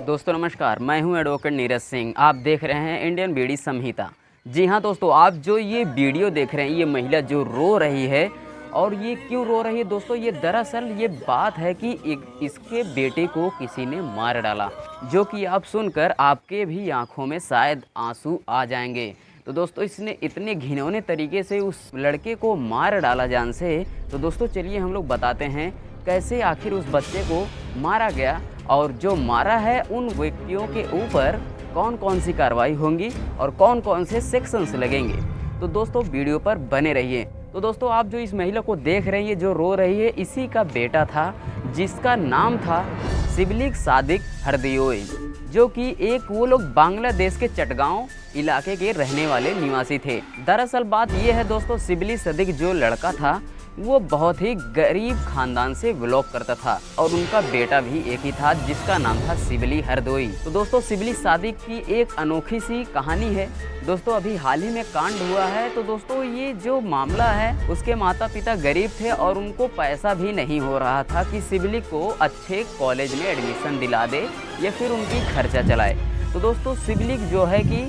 दोस्तों नमस्कार, मैं हूं एडवोकेट नीरज सिंह। आप देख रहे हैं इंडियन बीड़ी संहिता। जी हां दोस्तों, आप जो ये वीडियो देख रहे हैं, ये महिला जो रो रही है और ये क्यों रो रही है दोस्तों, ये दरअसल ये बात है कि इसके बेटे को किसी ने मार डाला, जो कि आप सुनकर आपके भी आंखों में शायद आंसू आ जाएंगे। तो दोस्तों इसने इतने घिनौने तरीके से उस लड़के को मार डाला जान से। तो दोस्तों चलिए हम लोग बताते हैं कैसे आखिर उस बच्चे को मारा गया और जो मारा है उन व्यक्तियों के ऊपर कौन कौन सी कार्रवाई होंगी और कौन कौन से सेक्शंस लगेंगे। तो दोस्तों वीडियो पर बने रहिए। तो दोस्तों आप जो इस महिला को देख रही है जो रो रही है, इसी का बेटा था जिसका नाम था सिबली सादिक हरदोई, जो कि वो लोग बांग्लादेश के चटगांव इलाके के रहने वाले निवासी थे। दरअसल बात ये है दोस्तों, सिबली सादिक जो लड़का था वो बहुत ही गरीब खानदान से बिलोंग करता था और उनका बेटा भी एक ही था जिसका नाम था सिबली हरदोई। तो दोस्तों सिबली सादिक की एक अनोखी सी कहानी है दोस्तों। अभी हाल ही में कांड हुआ है। तो दोस्तों ये जो मामला है, उसके माता पिता गरीब थे और उनको पैसा भी नहीं हो रहा था कि सिबली को अच्छे कॉलेज में एडमिशन दिला दे या फिर उनकी खर्चा चलाए। तो दोस्तों सिबली जो है कि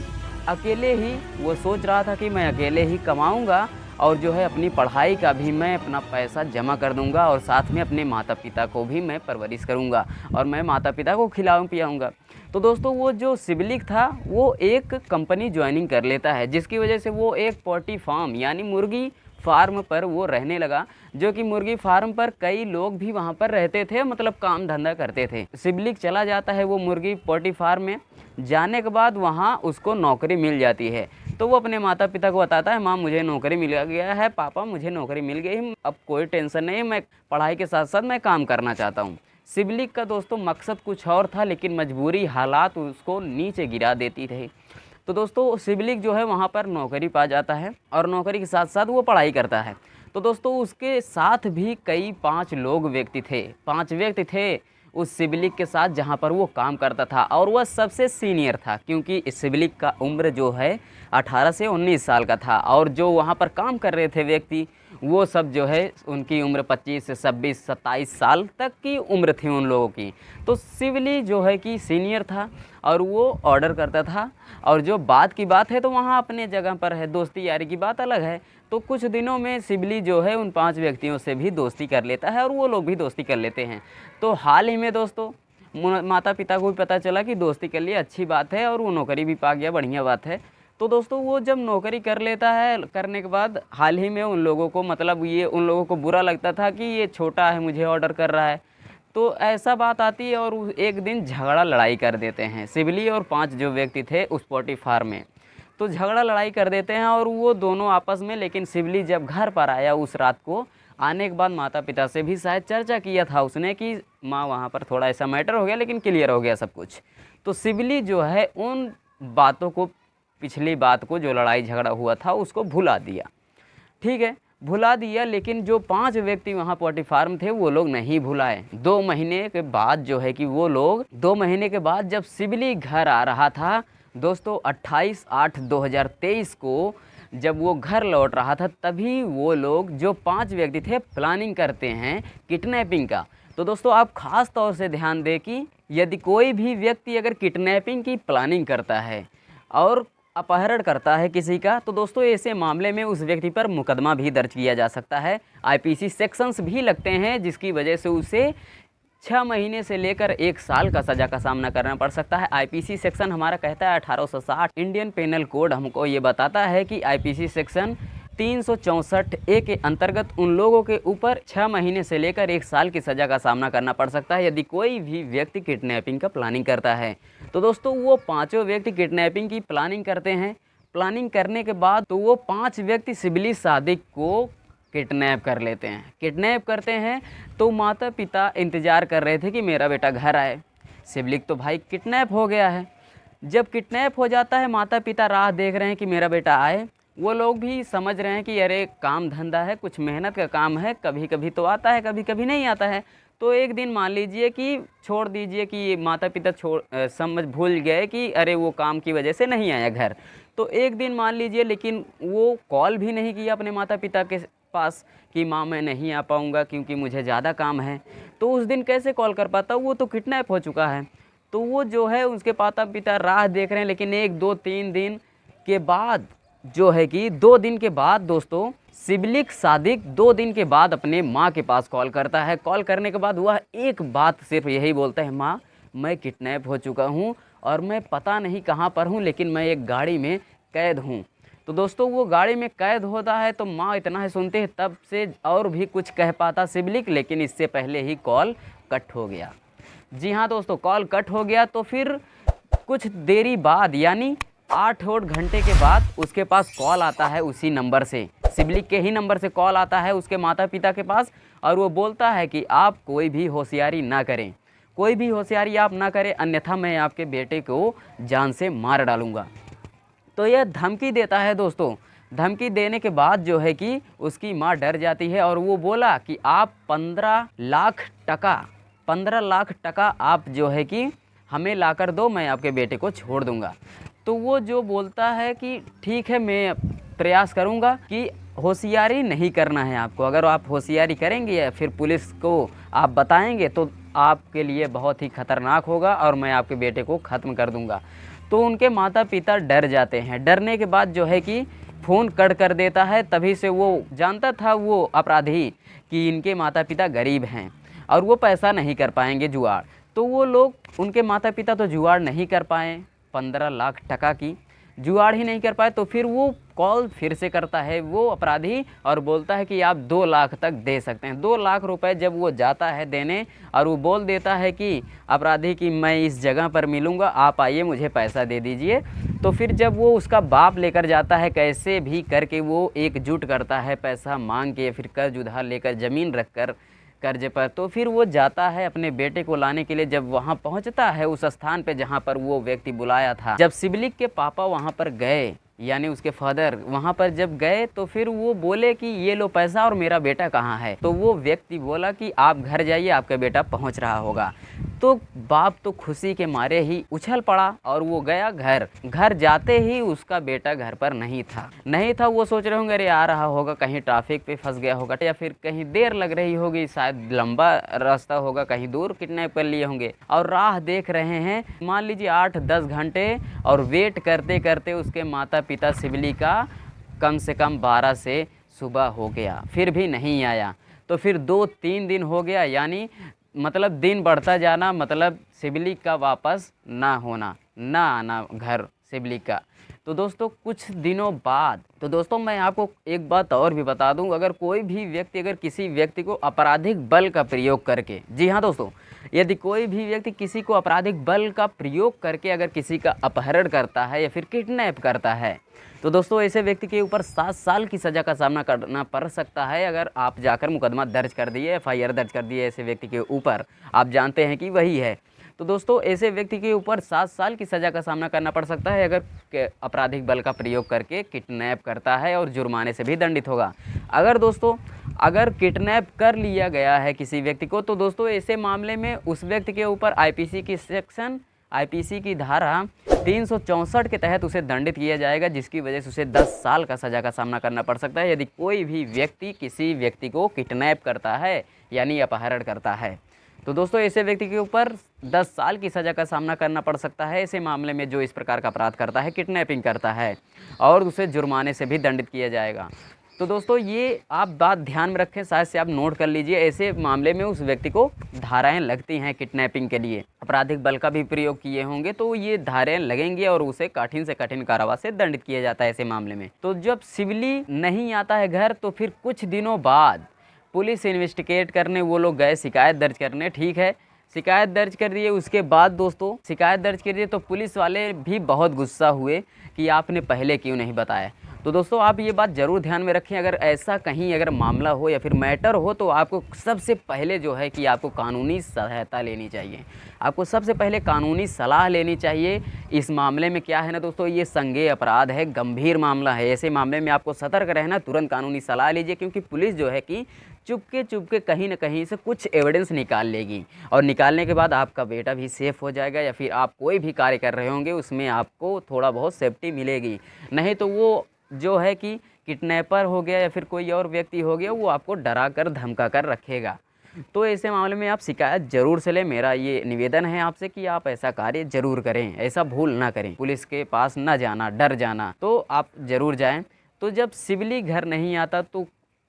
अकेले ही वो सोच रहा था कि मैं अकेले ही कमाऊँगा और जो है अपनी पढ़ाई का भी मैं अपना पैसा जमा कर दूंगा और साथ में अपने माता पिता को भी मैं परवरिश करूंगा और मैं माता पिता को खिलाऊं पिलाऊंगा। तो दोस्तों वो जो सिबलिक था वो एक कंपनी ज्वाइनिंग कर लेता है, जिसकी वजह से वो एक पोल्ट्री फार्म यानी मुर्गी फार्म पर वो रहने लगा, जो कि मुर्गी फार्म पर कई लोग भी वहाँ पर रहते थे, मतलब काम धंधा करते थे। सिबलिक चला जाता है वो मुर्गी पोल्ट्री फार्म में। जाने के बाद वहाँ उसको नौकरी मिल जाती है। तो वो अपने माता पिता को बताता है, माँ मुझे नौकरी मिल गया है, पापा मुझे नौकरी मिल गई, अब कोई टेंशन नहीं है, मैं पढ़ाई के साथ साथ मैं काम करना चाहता हूँ। सिबलिक का दोस्तों मकसद कुछ और था, लेकिन मजबूरी हालात उसको नीचे गिरा देती रही। तो दोस्तों सिबलिक जो है वहाँ पर नौकरी पा जाता है और नौकरी के साथ साथ वो पढ़ाई करता है। तो दोस्तों उसके साथ भी कई 5 व्यक्ति थे, 5 व्यक्ति थे उस सिबलिक के साथ जहाँ पर वो काम करता था और वह सबसे सीनियर था, क्योंकि इस सिबलिक का उम्र जो है 18 से 19 साल का था और जो वहाँ पर काम कर रहे थे व्यक्ति वो सब जो है उनकी उम्र 25 से 26 27 साल तक की उम्र थी उन लोगों की। तो सिबली जो है कि सीनियर था और वो ऑर्डर करता था। और जो बात की बात है तो वहाँ अपने जगह पर है, दोस्ती यारी की बात अलग है। तो कुछ दिनों में सिबली जो है उन 5 व्यक्तियों से भी दोस्ती कर लेता है और वो लोग भी दोस्ती कर लेते हैं। तो हाल ही में दोस्तों माता पिता को भी पता चला कि दोस्ती कर लिए अच्छी बात है और वो नौकरी भी पा गया, बढ़िया बात है। तो दोस्तों वो जब नौकरी कर लेता है, करने के बाद हाल ही में उन लोगों को मतलब ये उन लोगों को बुरा लगता था कि ये छोटा है, मुझे ऑर्डर कर रहा है। तो ऐसा बात आती है और एक दिन झगड़ा लड़ाई कर देते हैं सिबली और 5 जो व्यक्ति थे उस पोल्ट्री फार्म में। तो झगड़ा लड़ाई कर देते हैं और वो दोनों आपस में। लेकिन सिबली जब घर पर आया उस रात को, आने के बाद माता पिता से भी शायद चर्चा किया था उसने कि माँ वहाँ पर थोड़ा ऐसा मैटर हो गया, लेकिन क्लियर हो गया सब कुछ। तो सिबली जो है उन बातों को, पिछली बात को जो लड़ाई झगड़ा हुआ था उसको भुला दिया, ठीक है भुला दिया। लेकिन जो 5 व्यक्ति वहाँ पोल्ट्री फार्म थे वो लोग नहीं भुलाए। 2 महीने के बाद जो है कि वो लोग 2 महीने के बाद जब सिबली घर आ रहा था दोस्तों 28/8/2023 को जब वो घर लौट रहा था, तभी वो लोग जो 5 व्यक्ति थे प्लानिंग करते हैं किडनैपिंग का। तो दोस्तों आप ख़ास तौर से ध्यान दें कि यदि कोई भी व्यक्ति अगर किडनैपिंग की प्लानिंग करता है और अपहरण करता है किसी का, तो दोस्तों ऐसे मामले में उस व्यक्ति पर मुकदमा भी दर्ज किया जा सकता है। आईपीसी सेक्शंस भी लगते हैं, जिसकी वजह से उसे 6 महीने से लेकर 1 साल का सज़ा का सामना करना पड़ सकता है। आईपीसी सेक्शन हमारा कहता है 1860। इंडियन पेनल कोड हमको ये बताता है कि आईपीसी सेक्शन 364 ए के अंतर्गत उन लोगों के ऊपर 6 महीने से लेकर 1 साल की सज़ा का सामना करना पड़ सकता है यदि कोई भी व्यक्ति किडनैपिंग का प्लानिंग करता है। तो दोस्तों वो 5 व्यक्ति किडनैपिंग की प्लानिंग करते हैं। प्लानिंग करने के बाद तो वो 5 व्यक्ति सिबली सादिक को किडनैप कर लेते हैं। किडनैप करते हैं तो माता पिता इंतज़ार कर रहे थे कि मेरा बेटा घर आए। सिबलिक तो भाई किडनैप हो गया है। जब किडनैप हो जाता है, माता पिता राह देख रहे हैं कि मेरा बेटा आए। वो लोग भी समझ रहे हैं कि अरे काम धंधा है, कुछ मेहनत का काम है, कभी कभी तो आता है कभी कभी नहीं आता है। तो एक दिन मान लीजिए कि छोड़ दीजिए कि माता पिता समझ भूल गए कि अरे वो काम की वजह से नहीं आया घर। तो एक दिन मान लीजिए, लेकिन वो कॉल भी नहीं किया अपने माता पिता के पास कि माँ मैं नहीं आ पाऊँगा क्योंकि मुझे ज़्यादा काम है। तो उस दिन कैसे कॉल कर पाता, वो तो किडनैप हो चुका है। तो वो जो है उसके माता पिता राह देख रहे हैं, लेकिन 1 2 3 दिन के बाद जो है कि 2 दिन के बाद दोस्तों सिबलिक सादिक 2 दिन के बाद अपने माँ के पास कॉल करता है। कॉल करने के बाद वह एक बात सिर्फ यही बोलता है, माँ मैं किडनैप हो चुका हूँ और मैं पता नहीं कहाँ पर हूँ, लेकिन मैं एक गाड़ी में कैद हूँ। तो दोस्तों वो गाड़ी में कैद होता है तो माँ इतना ही सुनते हैं, तब से और भी कुछ कह पाता सिबलिक, लेकिन इससे पहले ही कॉल कट हो गया। जी हाँ दोस्तों, कॉल कट हो गया। तो फिर कुछ देरी बाद यानी 8 घंटे के बाद उसके पास कॉल आता है, उसी नंबर से, सिबलिक के ही नंबर से कॉल आता है उसके माता पिता के पास, और वो बोलता है कि आप कोई भी होशियारी ना करें, कोई भी होशियारी आप ना करें, अन्यथा मैं आपके बेटे को जान से मार डालूँगा। तो यह धमकी देता है दोस्तों। धमकी देने के बाद जो है कि उसकी माँ डर जाती है और वो बोला कि आप 15 लाख टका आप जो है कि हमें लाकर दो, मैं आपके बेटे को छोड़ दूंगा। तो वो जो बोलता है कि ठीक है, मैं प्रयास करूंगा कि होशियारी नहीं करना है आपको, अगर आप होशियारी करेंगे या फिर पुलिस को आप बताएंगे तो आपके लिए बहुत ही खतरनाक होगा और मैं आपके बेटे को ख़त्म कर दूंगा। तो उनके माता पिता डर जाते हैं। डरने के बाद जो है कि फ़ोन कट कर देता है। तभी से वो जानता था वो अपराधी कि इनके माता पिता गरीब हैं और वो पैसा नहीं कर पाएंगे जुगाड़। तो वो लोग, उनके माता पिता तो जुगाड़ नहीं कर पाए, 15 लाख टका की जुगाड़ ही नहीं कर पाए। तो फिर वो कॉल फिर से करता है वो अपराधी और बोलता है कि आप 2 लाख तक दे सकते हैं। 2 लाख रुपए जब वो जाता है देने और वो बोल देता है कि अपराधी कि मैं इस जगह पर मिलूँगा, आप आइए मुझे पैसा दे दीजिए। तो फिर जब वो उसका बाप लेकर जाता है, कैसे भी करके वो एकजुट करता है पैसा मांग के, फिर कर्ज उधार लेकर ज़मीन रख कर कर्ज पर, तो फिर वो जाता है अपने बेटे को लाने के लिए। जब वहाँ पहुँचता है उस स्थान पे जहाँ पर वो व्यक्ति बुलाया था, जब सिबलिक के पापा वहाँ पर गए यानी उसके फादर वहाँ पर जब गए तो फिर वो बोले कि ये लो पैसा और मेरा बेटा कहाँ है। तो वो व्यक्ति बोला कि आप घर जाइए, आपका बेटा पहुँच रहा होगा। तो बाप तो खुशी के मारे ही उछल पड़ा और वो गया घर। घर जाते ही उसका बेटा घर पर नहीं था। वो सोच रहे होंगे अरे आ रहा होगा, कहीं ट्रैफिक पे फंस गया होगा या फिर कहीं देर लग रही होगी, शायद लंबा रास्ता होगा, कहीं दूर किडनैप कर लिए होंगे। और राह देख रहे हैं मान लीजिए 8-10 घंटे, और वेट करते करते उसके माता पिता सिबली का कम से कम 12 से सुबह हो गया, फिर भी नहीं आया। तो फिर 2-3 दिन हो गया, यानी मतलब दिन बढ़ता जाना, मतलब सिबलिक का वापस ना होना, ना आना घर सिबलिक का। तो दोस्तों कुछ दिनों बाद, तो दोस्तों मैं आपको एक बात और भी बता दूं, अगर कोई भी व्यक्ति अगर किसी व्यक्ति को आपराधिक बल का प्रयोग करके, जी हाँ दोस्तों, यदि कोई भी व्यक्ति किसी को आपराधिक बल का प्रयोग करके अगर किसी का अपहरण करता है या फिर किडनैप करता है, तो दोस्तों ऐसे व्यक्ति के ऊपर 7 साल की सज़ा का सामना करना पड़ सकता है। अगर आप जाकर मुकदमा दर्ज कर दिए, FIR दर्ज कर दिए ऐसे व्यक्ति के ऊपर, आप जानते हैं कि वही है, तो दोस्तों ऐसे व्यक्ति के ऊपर 7 साल की सज़ा का सामना करना पड़ सकता है अगर आपराधिक बल का प्रयोग करके किडनैप करता है, और जुर्माने से भी दंडित होगा। अगर दोस्तों अगर किडनैप कर लिया गया है किसी व्यक्ति को, तो दोस्तों ऐसे मामले में उस व्यक्ति के ऊपर IPC की धारा 364 के तहत उसे दंडित किया जाएगा, जिसकी वजह से उसे 10 साल का सज़ा का सामना करना पड़ सकता है यदि कोई भी व्यक्ति किसी व्यक्ति को किडनैप करता है यानी अपहरण करता है। तो दोस्तों ऐसे व्यक्ति के ऊपर 10 साल की सज़ा का सामना करना पड़ सकता है ऐसे मामले में जो इस प्रकार का अपराध करता है, किडनैपिंग करता है, और उसे जुर्माने से भी दंडित किया जाएगा। तो दोस्तों ये आप बात ध्यान में रखें, शायद से आप नोट कर लीजिए, ऐसे मामले में उस व्यक्ति को धाराएं लगती हैं किडनैपिंग के लिए, आपराधिक बल का भी प्रयोग किए होंगे तो ये धाराएं लगेंगी और उसे कठिन से कठिन कारावास से दंडित किया जाता है ऐसे मामले में। तो जब सिबली नहीं आता है घर, तो फिर कुछ दिनों बाद पुलिस इन्वेस्टिगेट करने वो लोग गए, शिकायत दर्ज करने, ठीक है, शिकायत दर्ज कर दिए। उसके बाद दोस्तों शिकायत दर्ज कर दिए तो पुलिस वाले भी बहुत गुस्सा हुए कि आपने पहले क्यों नहीं बताया। तो दोस्तों आप ये बात ज़रूर ध्यान में रखें, अगर ऐसा कहीं अगर मामला हो या फिर मैटर हो तो आपको सबसे पहले जो है कि आपको कानूनी सहायता लेनी चाहिए, आपको सबसे पहले कानूनी सलाह लेनी चाहिए। इस मामले में क्या है ना दोस्तों, ये संज्ञेय अपराध है, गंभीर मामला है, ऐसे मामले में आपको सतर्क रहना, तुरंत कानूनी सलाह लीजिए, क्योंकि पुलिस जो है कि चुपके कहीं ना कहीं से कुछ एविडेंस निकाल लेगी, और निकालने के बाद आपका बेटा भी सेफ़ हो जाएगा, या फिर आप कोई भी कार्य कर रहे होंगे उसमें आपको थोड़ा बहुत सेफ्टी मिलेगी। नहीं तो वो जो है कि किडनैपर हो गया या फिर कोई और व्यक्ति हो गया, वो आपको डरा कर धमका कर रखेगा। तो ऐसे मामले में आप शिकायत ज़रूर से लें। मेरा ये निवेदन है आपसे कि आप ऐसा कार्य ज़रूर करें, ऐसा भूल ना करें, पुलिस के पास ना जाना, डर जाना, तो आप ज़रूर जाएं। तो जब सिविली घर नहीं आता तो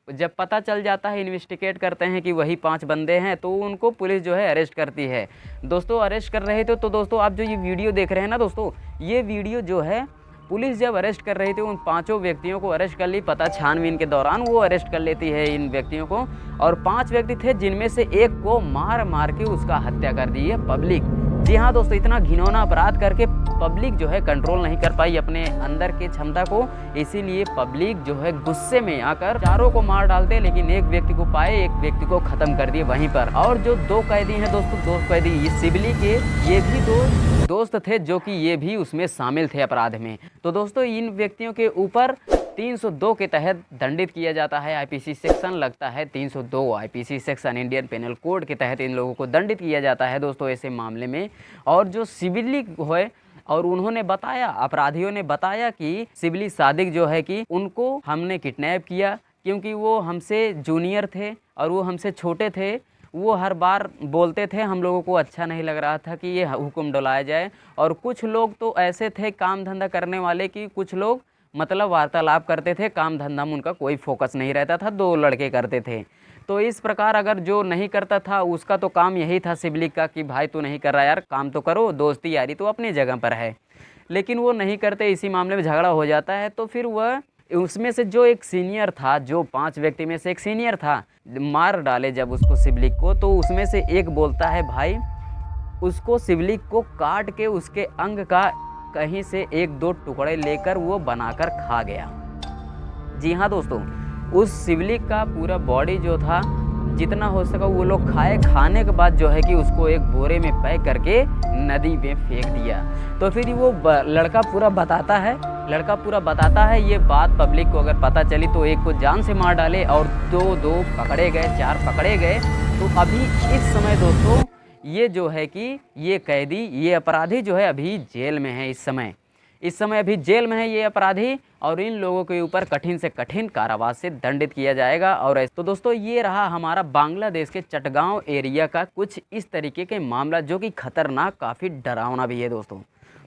जब पता चल जाता है, इन्वेस्टिगेट करते हैं कि वही 5 बंदे हैं, तो उनको पुलिस जो है अरेस्ट करती है। दोस्तों अरेस्ट कर रहे थे तो दोस्तों आप जो ये वीडियो देख रहे हैं ना दोस्तों, ये वीडियो जो है पुलिस जब अरेस्ट कर रही थी उन 5 व्यक्तियों को अरेस्ट कर ली। पता छानबीन के दौरान वो अरेस्ट कर लेती है इन व्यक्तियों को, और 5 व्यक्ति थे जिनमें से एक को मार मार के उसका हत्या कर दी है पब्लिक। जी हाँ दोस्तों, इतना घिनौना अपराध करके पब्लिक जो है कंट्रोल नहीं कर पाई अपने अंदर की क्षमता को, इसीलिए पब्लिक जो है गुस्से में आकर चारों को मार डालते, लेकिन एक व्यक्ति को पाए, एक व्यक्ति को खत्म कर दिए वहीं पर। और जो 2 कैदी हैं दोस्तों, 2 कैदी ये सिविली के, ये भी 2 दोस्त थे जो कि ये भी उसमें शामिल थे अपराध में। तो दोस्तों इन व्यक्तियों के ऊपर 302 के तहत दंडित किया जाता है। आईपीसी सेक्शन लगता है 302 IPC section, Indian penal code के तहत इन लोगों को दंडित किया जाता है दोस्तों ऐसे मामले में। और जो सिविली है, और उन्होंने बताया, अपराधियों ने बताया कि सिविली सादिक जो है कि उनको हमने किडनैप किया, क्योंकि वो हमसे जूनियर थे और वो हमसे छोटे थे। वो हर बार बोलते थे, हम लोगों को अच्छा नहीं लग रहा था कि ये हुक्म डलाया जाए। और कुछ लोग तो ऐसे थे काम धंधा करने वाले कि कुछ लोग मतलब वार्तालाप करते थे, काम धंधा में उनका कोई फोकस नहीं रहता था, 2 लड़के करते थे। तो इस प्रकार अगर जो नहीं करता था उसका तो काम यही था सिविलिक का कि भाई तू नहीं कर रहा यार, काम तो करो, दोस्ती यारी तो अपनी जगह पर है। लेकिन वो नहीं करते, इसी मामले में झगड़ा हो जाता है। तो फिर वह उसमें से जो एक सीनियर था, जो 5 व्यक्ति में से एक सीनियर था, मार डाले जब उसको सिविलिक को, तो उसमें से एक बोलता है भाई उसको सिविलिक को काट के उसके अंग का कहीं से 1-2 टुकड़े लेकर वो बनाकर खा गया। जी हाँ दोस्तों, उस सिविलिक का पूरा बॉडी जो था जितना हो सका वो लोग खाए। खाने के बाद जो है कि उसको एक बोरे में पैक करके नदी में फेंक दिया। तो फिर वो लड़का पूरा बताता है ये बात पब्लिक को अगर पता चली तो एक को जान से मार डाले और 2 पकड़े गए, 4 पकड़े गए। तो अभी इस समय दोस्तों ये जो है कि ये कैदी, ये अपराधी जो है अभी जेल में है। इस समय अभी जेल में है ये अपराधी, और इन लोगों के ऊपर कठिन से कठिन कारावास से दंडित किया जाएगा। और तो दोस्तों ये रहा हमारा बांग्लादेश के चटगांव एरिया का कुछ इस तरीके के मामला, जो कि खतरनाक, काफ़ी डरावना भी है दोस्तों।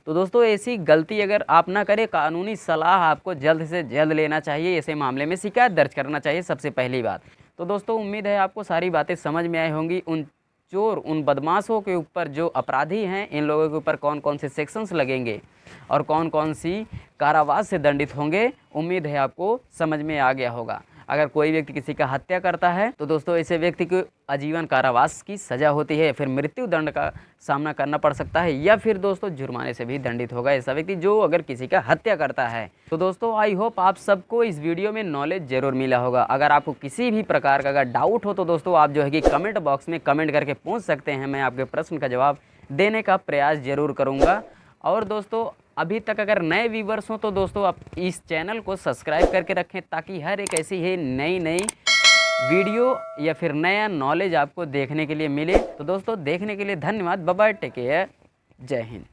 तो दोस्तों ऐसी गलती अगर आप ना करें, कानूनी सलाह आपको जल्द से जल्द लेना चाहिए, ऐसे मामले में शिकायत दर्ज करना चाहिए सबसे पहली बात। तो दोस्तों उम्मीद है आपको सारी बातें समझ में आई होंगी। उन चोर, उन बदमाशों के ऊपर, जो अपराधी हैं, इन लोगों के ऊपर कौन कौन से सेक्शंस लगेंगे और कौन कौन सी कारावास से दंडित होंगे, उम्मीद है आपको समझ में आ गया होगा। अगर कोई व्यक्ति किसी का हत्या करता है तो दोस्तों ऐसे व्यक्ति को आजीवन कारावास की सज़ा होती है, फिर मृत्यु दंड का सामना करना पड़ सकता है, या फिर दोस्तों जुर्माने से भी दंडित होगा ऐसा व्यक्ति जो अगर किसी का हत्या करता है। तो दोस्तों आई होप आप सबको इस वीडियो में नॉलेज ज़रूर मिला होगा। अगर आपको किसी भी प्रकार का अगर डाउट हो तो दोस्तों आप जो है कि कमेंट बॉक्स में कमेंट करके पूछ सकते हैं, मैं आपके प्रश्न का जवाब देने का प्रयास ज़रूर करूँगा। और दोस्तों अभी तक अगर नए व्यूवर्स हों तो दोस्तों आप इस चैनल को सब्सक्राइब करके रखें, ताकि हर एक ऐसी ही नई वीडियो या फिर नया नॉलेज आपको देखने के लिए मिले। तो दोस्तों देखने के लिए धन्यवाद। बाय बाय, टेक केयर, जय हिंद।